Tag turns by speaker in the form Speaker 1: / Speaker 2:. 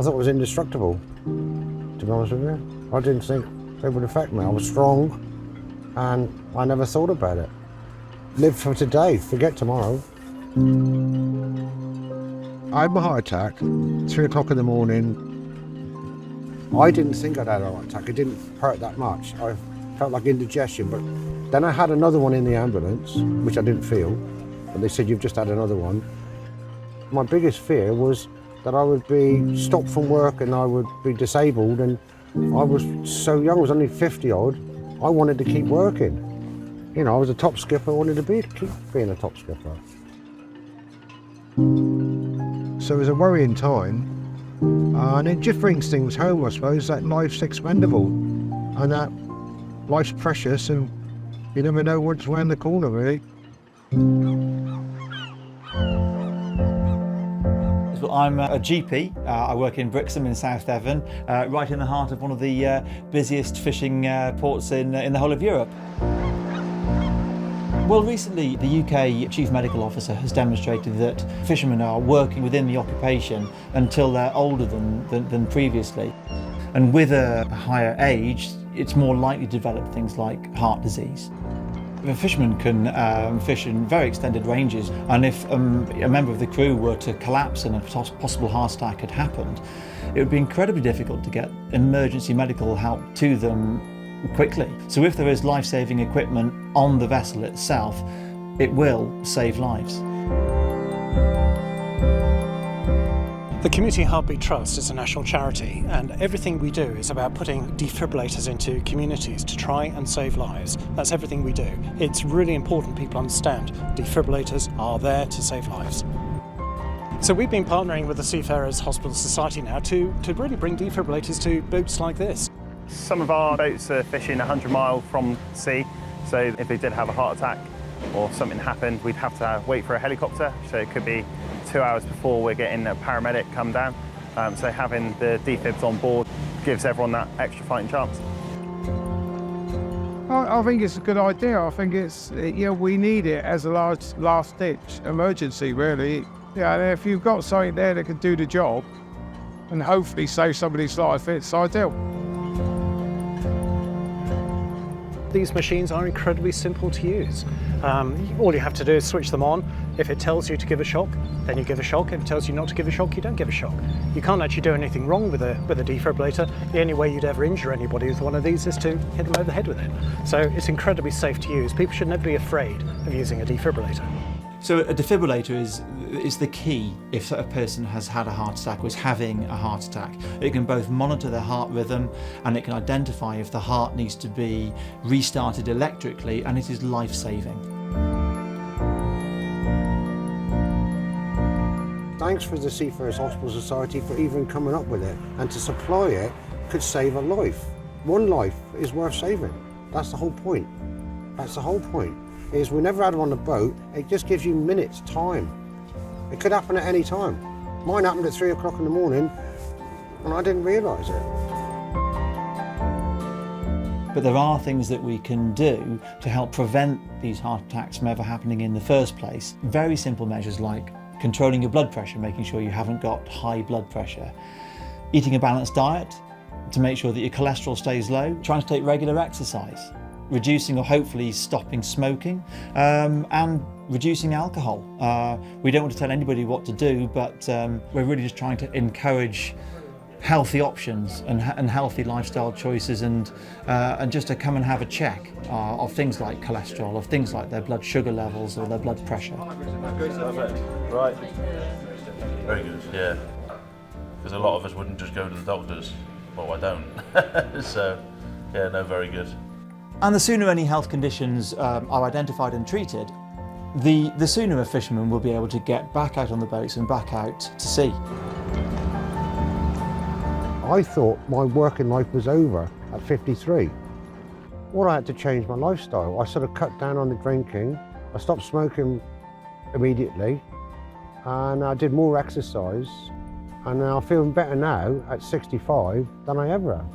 Speaker 1: thought it was indestructible, to be honest with you. I didn't think it would affect me. I was strong and I never thought about it. Live for today, forget tomorrow. I had my heart attack, 3 o'clock in the morning. I didn't think I'd had a heart attack. It didn't hurt that much. I felt like indigestion, but then I had another one in the ambulance, which I didn't feel, but they said, you've just had another one. My biggest fear was that I would be stopped from work and I would be disabled, and I was so young, I was only 50 odd. I wanted to keep working. You know, I was a top skipper, I wanted to keep being a top skipper. So it was a worrying time, and it just brings things home, I suppose, that life's expendable and that life's precious and you never know what's around the corner, really.
Speaker 2: Well, I'm a GP. I work in Brixham in South Devon, right in the heart of one of the busiest fishing ports in the whole of Europe. Well, recently the UK Chief Medical Officer has demonstrated that fishermen are working within the occupation until they're older than previously. And with a higher age, it's more likely to develop things like heart disease. A fisherman can fish in very extended ranges, and if a member of the crew were to collapse and a possible heart attack had happened, it would be incredibly difficult to get emergency medical help to them quickly. So if there is life-saving equipment on the vessel itself, it will save lives.
Speaker 3: The Community Heartbeat Trust is a national charity, and everything we do is about putting defibrillators into communities to try and save lives. That's everything we do. It's really important people understand defibrillators are there to save lives. So we've been partnering with the Seafarers Hospital Society now to really bring defibrillators to boats like this.
Speaker 4: Some of our boats are fishing 100 miles from sea, so if they did have a heart attack or something happened, we'd have to wait for a helicopter, so it could be 2 hours before we're getting a paramedic come down. So having the defibs on board gives everyone that extra fighting chance.
Speaker 5: I think it's a good idea. I think it's, we need it as a last-ditch emergency, really. Yeah, and if you've got something there that can do the job and hopefully save somebody's life, it's ideal.
Speaker 3: These machines are incredibly simple to use. All you have to do is switch them on. If it tells you to give a shock, then you give a shock. If it tells you not to give a shock, you don't give a shock. You can't actually do anything wrong with a defibrillator. The only way you'd ever injure anybody with one of these is to hit them over the head with it. So it's incredibly safe to use. People should never be afraid of using a defibrillator.
Speaker 2: So a defibrillator is the key if a person has had a heart attack or is having a heart attack. It can both monitor their heart rhythm and it can identify if the heart needs to be restarted electrically, and it is life-saving.
Speaker 1: Thanks for the Seafarers Hospital Society for even coming up with it, and to supply it could save a life. One life is worth saving. That's the whole point. That's the whole point. Is we never had one on the boat, it just gives you minutes time. It could happen at any time. Mine happened at 3 o'clock in the morning and I didn't realise it.
Speaker 2: But there are things that we can do to help prevent these heart attacks from ever happening in the first place. Very simple measures like controlling your blood pressure, making sure you haven't got high blood pressure, eating a balanced diet to make sure that your cholesterol stays low, trying to take regular exercise, reducing or hopefully stopping smoking, and reducing alcohol. We don't want to tell anybody what to do, but we're really just trying to encourage healthy options and healthy lifestyle choices, and just to come and have a check of things like cholesterol, of things like their blood sugar levels or their blood pressure.
Speaker 6: Perfect. Right. Very good, yeah. Because a lot of us wouldn't just go to the doctors. Well, I don't. So, yeah, no, very good.
Speaker 2: And the sooner any health conditions are identified and treated, the sooner a fisherman will be able to get back out on the boats and back out to sea.
Speaker 1: I thought my working life was over at 53. Well, I had to change my lifestyle. I sort of cut down on the drinking. I stopped smoking immediately, and I did more exercise, and I'm feeling better now at 65 than I ever have.